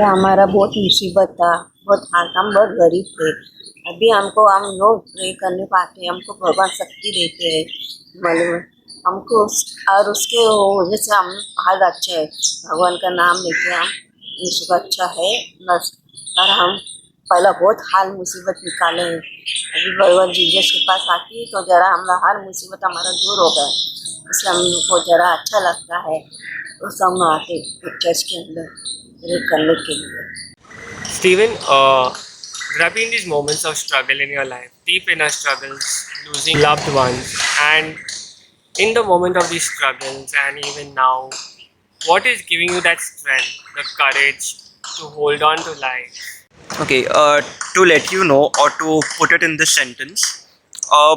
हमारा बहुत मुसीबत था, बहुत हाल, हम बहुत गरीब थे। अभी हम लोग प्रे करने पाते हैं, हमको भगवान शक्ति देते हैं, मालूम है हमको और उसके वजह से हम हाल अच्छे है। भगवान का नाम लेके हम यीशु अच्छा है बस। और हम पहला बहुत हाल मुसीबत निकाले हैं, अभी भगवान जीसस के पास आती है तो जरा हमारा हाल मुसीबत हमारा दूर हो गया, इसलिए हमको जरा अच्छा लगता है उस हम आते चर्च के अंदर प्रे करने के लिए। Stephen, there have been these moments of struggle in your life, deep inner struggles, losing loved ones, and in the moment of these struggles, and even now, what is giving you that strength, the courage to hold on to life? Okay, to let you know or to put it in this sentence, uh,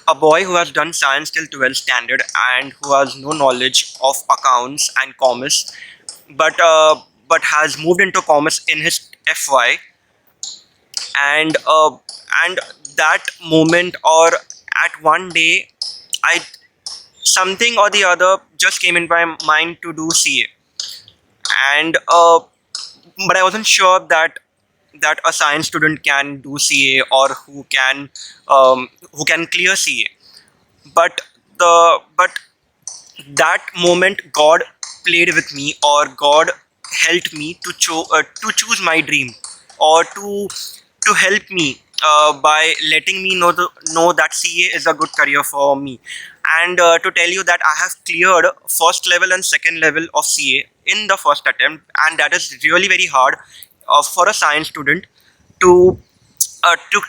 a boy who has done science till 12th standard and who has no knowledge of accounts and commerce, but has moved into commerce in his FY, and and that moment or at one day, I something or the other just came in my mind to do CA, and but I wasn't sure that a science student can do CA or who can clear CA. But but that moment, God played with me, or God helped me to choose my dream, or to help me by letting me know that CA is a good career for me, and to tell you that I have cleared first level and second level of CA in the first attempt, and that is really very hard for a science student to uh, to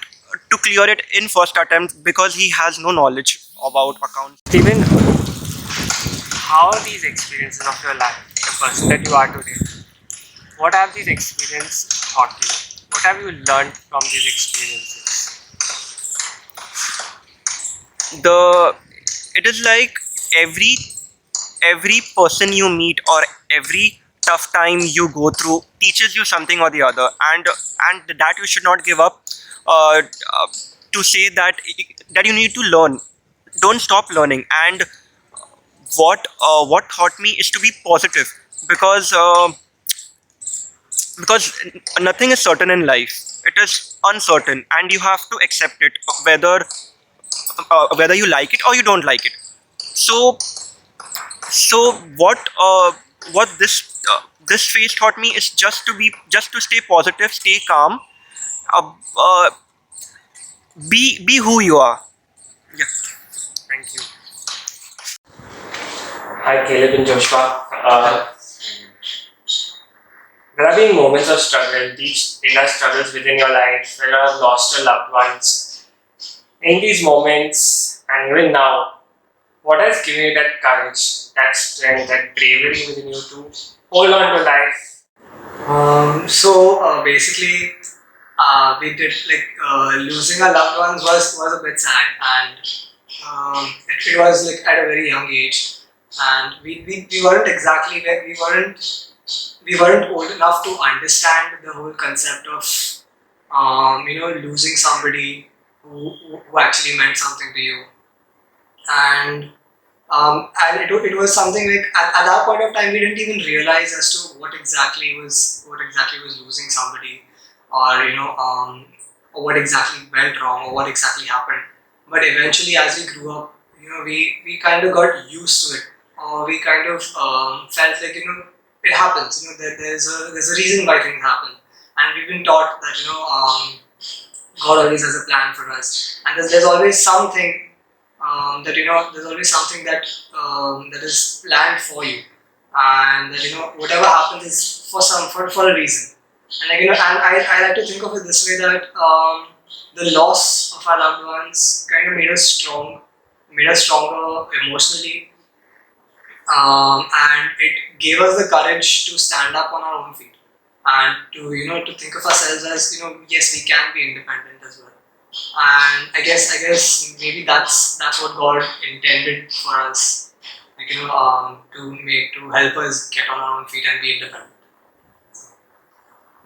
to clear it in first attempt because he has no knowledge about accounts. Stephen, how are these experiences of your life, the person that you are today? What have these experiences taught you? What have you learned from these experiences? The It is like every every person you meet or every tough time you go through teaches you something or the other, and that you should not give up, uh, uh, to say that you need to learn. Don't stop learning. And what taught me is to be positive, because because nothing is certain in life. It is uncertain, and you have to accept it, whether you like it or you don't like it. So so what this phase taught me is just to stay positive, stay calm, uh, uh, be who you are. Yeah. Thank you. Hi, Caleb and Joshua. There have been moments of struggle, deep inner struggles within your life where you have lost your loved ones. In these moments, and even now, what has given you that courage, that strength, that bravery within you to hold on to life? Basically, we did losing our loved ones was a bit sad, and it was like at a very young age, and we weren't exactly like we weren't old enough to understand the whole concept of losing somebody who actually meant something to you, and it was something like at that point of time we didn't even realize as to what exactly was losing somebody, or or what exactly went wrong, or what exactly happened. But eventually, as we grew up, we kind of got used to it, or we kind of felt like it happens. There's a reason why things happen, and we've been taught that God always has a plan for us, and there's always something that there's always something that is planned for you, and that whatever happens is for a reason. And I like to think of it this way, that the loss of our loved ones kind of made us stronger emotionally, and it gave us the courage to stand up on our own feet, and to think of ourselves as yes, we can be independent as well. And I guess maybe that's what God intended for us, to help us get on our own feet and be independent.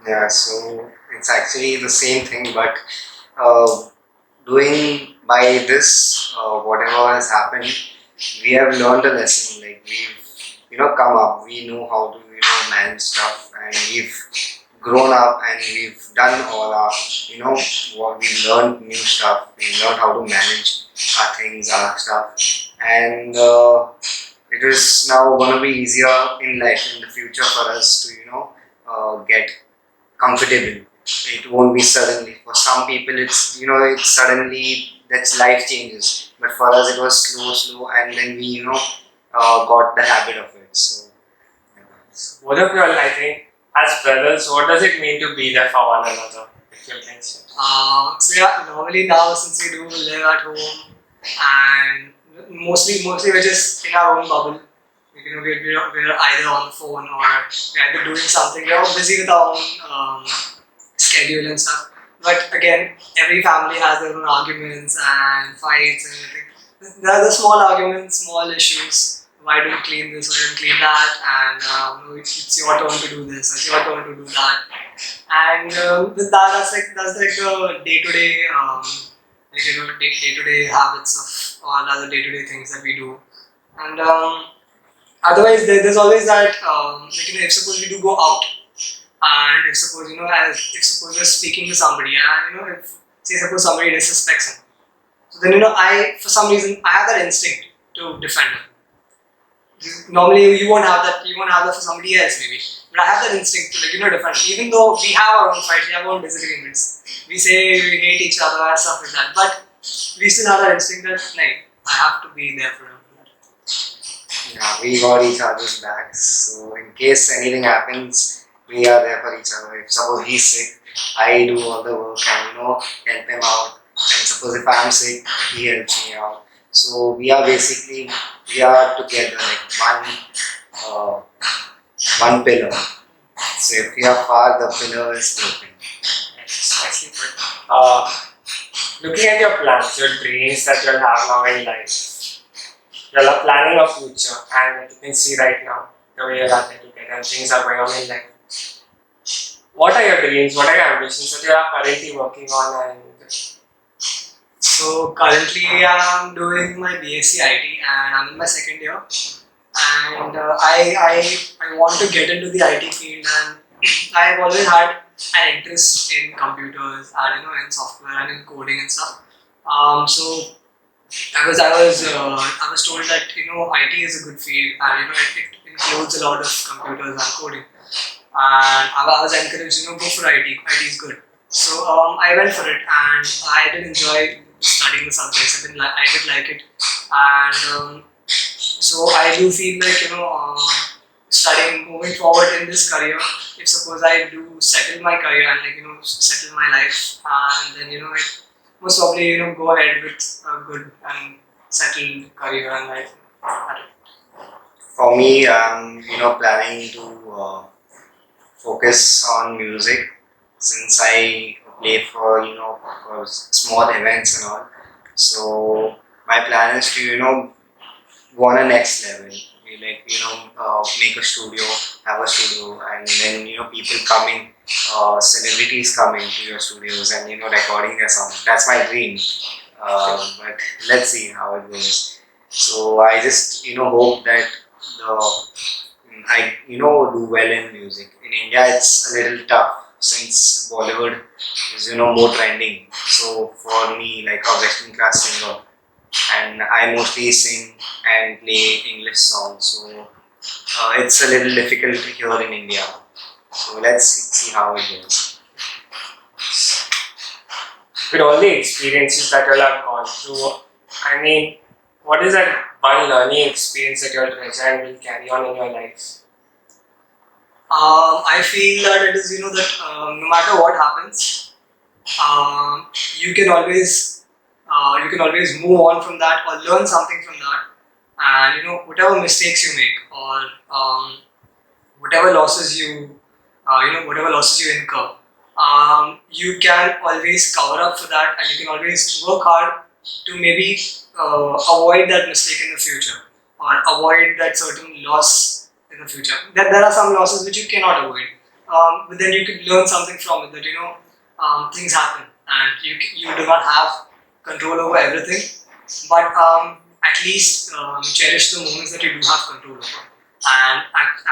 Yeah, so it's actually the same thing, but uh, doing by this, whatever has happened, we have learned a lesson. Like we've, come up. We know how to, manage stuff, and we've grown up and we've done all our, what we learned new stuff. We learned how to manage our things, our stuff, and it is now going to be easier in life in the future for us to, get comfortable. It won't be suddenly. For some people, it's suddenly that's life changes. But for us, it was slow, and then we, got the habit of it. So, yeah. Both of you all, I think, as brothers, what does it mean to be there for one another? If you can say. So yeah, normally now since we do live at home and mostly we're just in our own bubble. We're either on the phone or we're either doing something. We're all busy with our own schedule and stuff. But again, every family has their own arguments and fights and everything. There are the small arguments, small issues. Why don't you clean this? Why don't you clean that? And it's your turn to do this. It's your turn to do that. And with that, that's like the day-to-day, day-to-day habits of all other day-to-day things that we do. And otherwise, there's always that, if suppose we do go out, and if suppose, if suppose we're speaking to somebody, and, if, say, suppose somebody disrespects him, so then, for some reason, I have that instinct to defend him. Normally, you won't have that for somebody else, maybe. But I have that instinct to, defend. Even though we have our own fights, we have our own disagreements, we say we hate each other and stuff like that, but we still have that instinct that, I have to be there for him. Yeah, we got each other's backs. So in case anything happens, we are there for each other. If suppose he's sick, I do all the work and help him out. And suppose if I'm sick, he helps me out. So we are together like one pillar. So if we are far, the pillar is broken. Nicely put. Looking at your plans, your dreams that you'll have now in life, you're planning a future, and you can see right now the way you're athletic and things are going on in life. What are your dreams? What are your ambitions that you are currently working on? And so currently I'm doing my BSc IT and I'm in my second year. And I want to get into the IT field, and I've always had an interest in computers and in software and in coding and stuff. So I was told that IT is a good field and it includes a lot of computers and coding, and I was encouraged go for IT. IT is good. So I went for it and I did enjoy studying the subjects. I did like it, and so I do feel like studying moving forward in this career. If suppose I do settle my career and settle my life, and then most probably go ahead with a good and settled career and life. For me, I'm planning to focus on music since I play for small events and all. So my plan is to go on a next level. We make a studio, have a studio, and then people coming, celebrities coming to your studios and recording their songs. That's my dream. But let's see how it goes. So I just hope that I do well in music. In India, it's a little tough since Bollywood is more trending. So for me, like a Western class singer, and I mostly sing and play English songs, so it's a little difficult here in India. So let's see how it goes. with all the experiences that you'll have gone through, I mean, what is that one learning experience that you'll treasure and will carry on in your life? I feel that it is that no matter what happens, you can always move on from that or learn something from that, and whatever mistakes you make or whatever losses you incur, you can always cover up for that, and you can always work hard to maybe avoid that mistake in the future or avoid that certain loss in the future. There are some losses which you cannot avoid, but then you could learn something from it, that things happen and you do not have control over everything, but at least cherish the moments that you do have control over. and act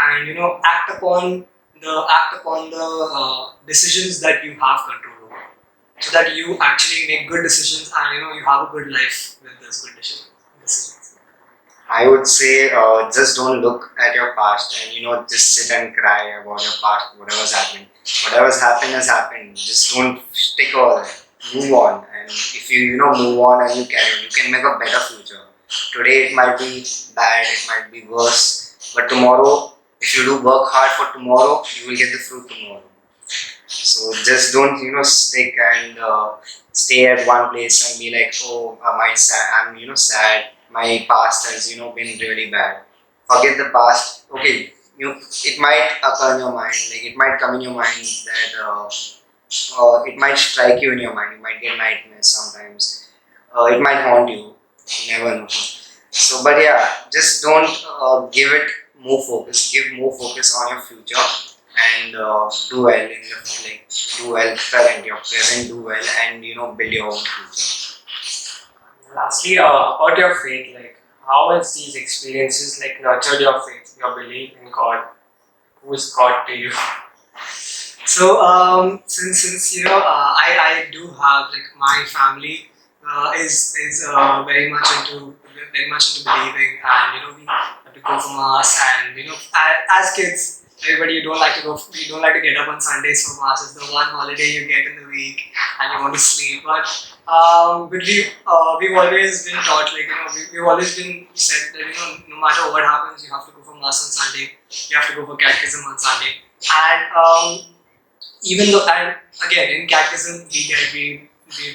upon the decisions that you have control over, so that you actually make good decisions and you have a good life with those good decisions. I would say just don't look at your past and just sit and cry about your past, whatever's happened. Whatever's happened has happened. Just don't stick over there. Move on, and if you move on and you can make a better future. Today it might be bad, it might be worse, but tomorrow, if you do work hard for tomorrow, you will get the fruit tomorrow. So just don't stick and stay at one place and be like, oh, I'm sad. My past has been really bad. Forget the past. Okay, it might occur in your mind, like it might come in your mind that it might strike you in your mind. You might get nightmares sometimes. It might haunt you. You never know. So, but yeah, just don't give it more focus. Give more focus on your future and do well in your do well present your present, do well, and build your own future. Lastly, about your faith, like how has these experiences like nurtured your faith, your belief in God? Who is God to you? So since I do have, like, my family is very much into believing, and we have to go for mass, and as kids, everybody, you don't like to get up on Sundays for mass. It's the one holiday you get in the week and you want to sleep. But we've always been taught, like, we've always been said that no matter what happens, you have to go for mass on Sunday, you have to go for catechism on Sunday. And even though, and again, in catechism, we've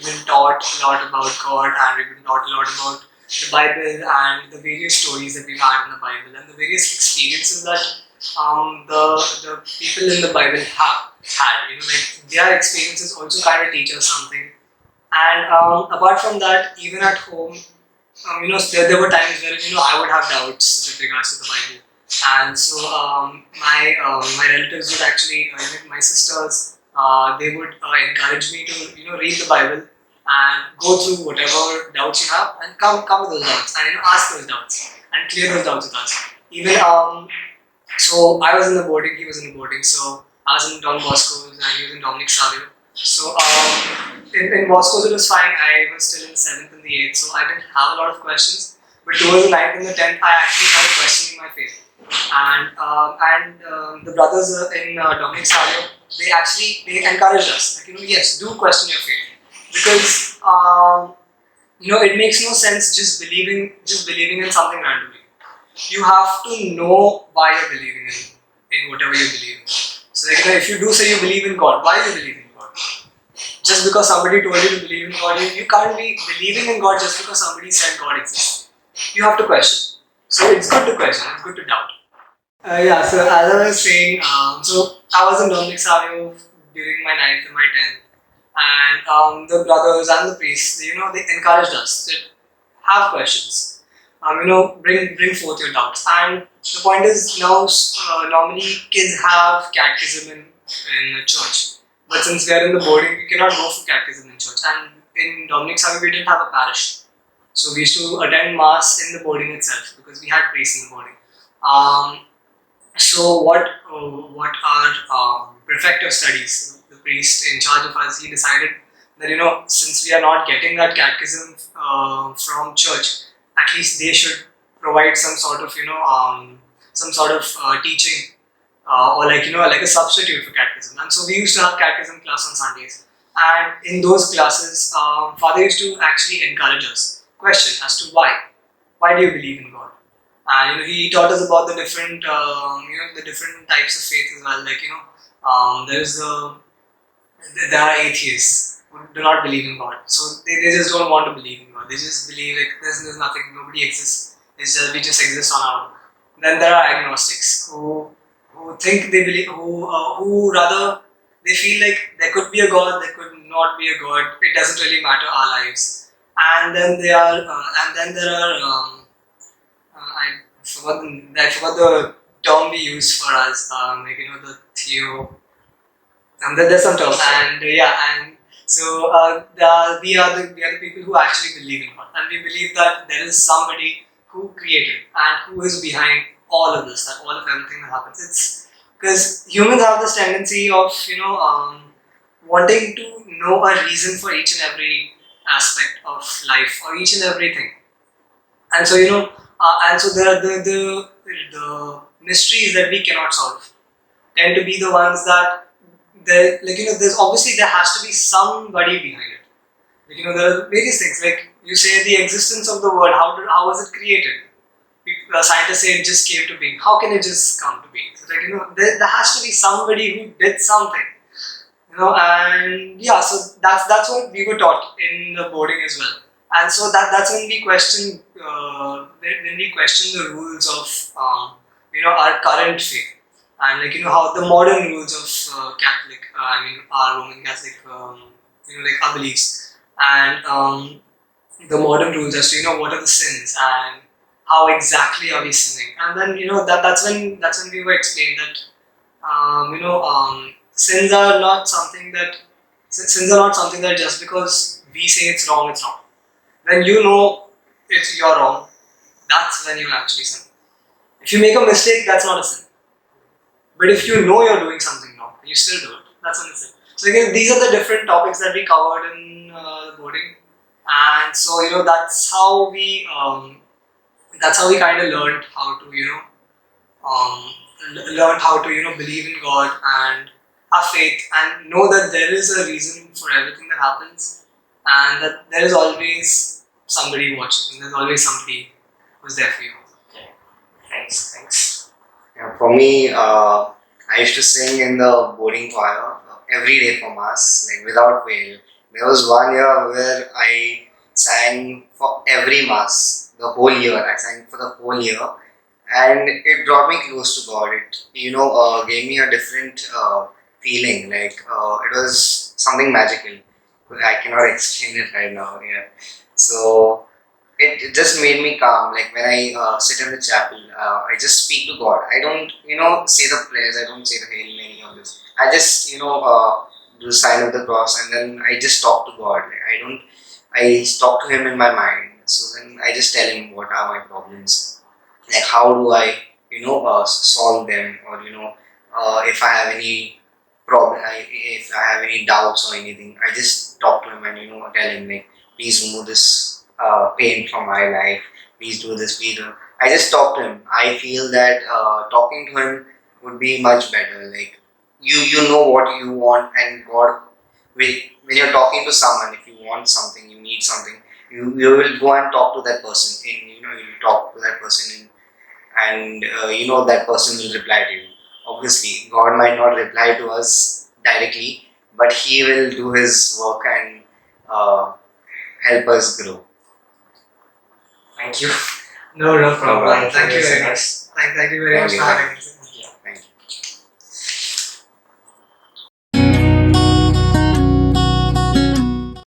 been taught a lot about God, and we've been taught a lot about the Bible and the various stories that we've had in the Bible and the various experiences that the people in the Bible have had. Like, their experiences also kind of teach us something. And apart from that, even at home, there were times where I would have doubts with regards to the Bible. And so my relatives would actually, my sisters, they would encourage me to read the Bible and go through whatever doubts you have and come with those doubts and ask those doubts and clear those doubts with us. Even so I was in the boarding, he was in the boarding, so I was in Don Bosco's and he was in Dominic Savio. So in Bosco's it was fine. I was still in the 7th and the 8th, so I didn't have a lot of questions. But towards the 9th and the 10th, I actually started questioning my faith. And the brothers in Dominic Savio, they encouraged us, like, yes, do question your faith, because it makes no sense just believing in something randomly. You have to know why you're believing in whatever you believe in. So, like, if you do say you believe in God, why do you believe in God? Just because somebody told you to believe in God, you can't be believing in God just because somebody said God exists. You have to question. So it's good to question, it's good to doubt. Yeah, so as I was saying, so I was in Dominic Savio during my 9th and my 10th, and the brothers and the priests, they encouraged us to have questions. Bring forth your doubts. And the point is, now normally kids have catechism in the church, but since we are in the boarding, we cannot go for catechism in church. And in Dominic Savio, we didn't have a parish, so we used to attend mass in the boarding itself because we had priests in the boarding. So what our prefect of studies, the priest in charge of us, he decided that since we are not getting that catechism from church, at least they should provide some sort of teaching, or like a substitute for catechism. And so we used to have catechism class on Sundays, and in those classes, Father used to actually encourage us, question as to why do you believe in God. And he taught us about the different different types of faith as well. Like there are atheists who do not believe in God, so they just don't want to believe in God. They just believe like there's nothing, nobody exists. We just exist on our own. Then there are agnostics who think they believe, who rather they feel like there could be a God, there could not be a God. It doesn't really matter our lives. And then there are I forgot the term we use for us, the theo. There's some terms, and so we are the people who actually believe in God, and we believe that there is somebody who created and who is behind all of this, that all of everything that happens. It's because humans have this tendency of wanting to know a reason for each and every aspect of life or each and everything. And so and so the mysteries that we cannot solve tend to be the ones that there's obviously there has to be somebody behind it. There are various things, like you say the existence of the world. How was it created? Scientists say it just came to being. How can it just come to being? So there has to be somebody who did something. And yeah, so that's what we were taught in the boarding as well. And so that's when we question the rules of our current faith, and how the modern rules of Catholic, our Roman Catholic, our beliefs, and the modern rules as to what are the sins and how exactly are we sinning. And then that's when we were explained that sins are not something that just because we say it's wrong, it's wrong. When you're wrong, that's when you actually sin. If you make a mistake, that's not a sin. But if you know you're doing something wrong, you still do it, that's when it's sin. So again, these are the different topics that we covered in the boarding, and so that's how we kind of learned how to learned how to believe in God and have faith and know that there is a reason for everything that happens, and that there is always somebody watching, and there's always somebody who's there for you. Thanks. Yeah, for me, I used to sing in the boarding choir every day for mass, like without fail. There was one year where I sang for every mass, the whole year. I sang for the whole year, and it brought me close to God. It gave me a different feeling. Like it was something magical. I cannot explain it right now. Yeah, so it just made me calm. Like when I sit in the chapel, I just speak to God. I don't say the prayers. I don't say the Hail Mary or this. I just do the sign of the cross, and then I just talk to God. Like I talk to Him in my mind. So then I just tell Him what are my problems, like how do I solve them, or if I have any problem, if I have any doubts or anything, I just talk to Him and tell Him, like, please remove this pain from my life, please do this, please do. I just talk to Him. I feel that talking to Him would be much better. Like you know what you want, and God will, when you're talking to someone, if you want something, you need something, you will go and talk to that person, and you talk to that person, and that person will reply to you. Obviously, God might not reply to us directly, but He will do His work and help us grow. Thank you. No problem. Alright. Thank you very much. Thank you very much for having us.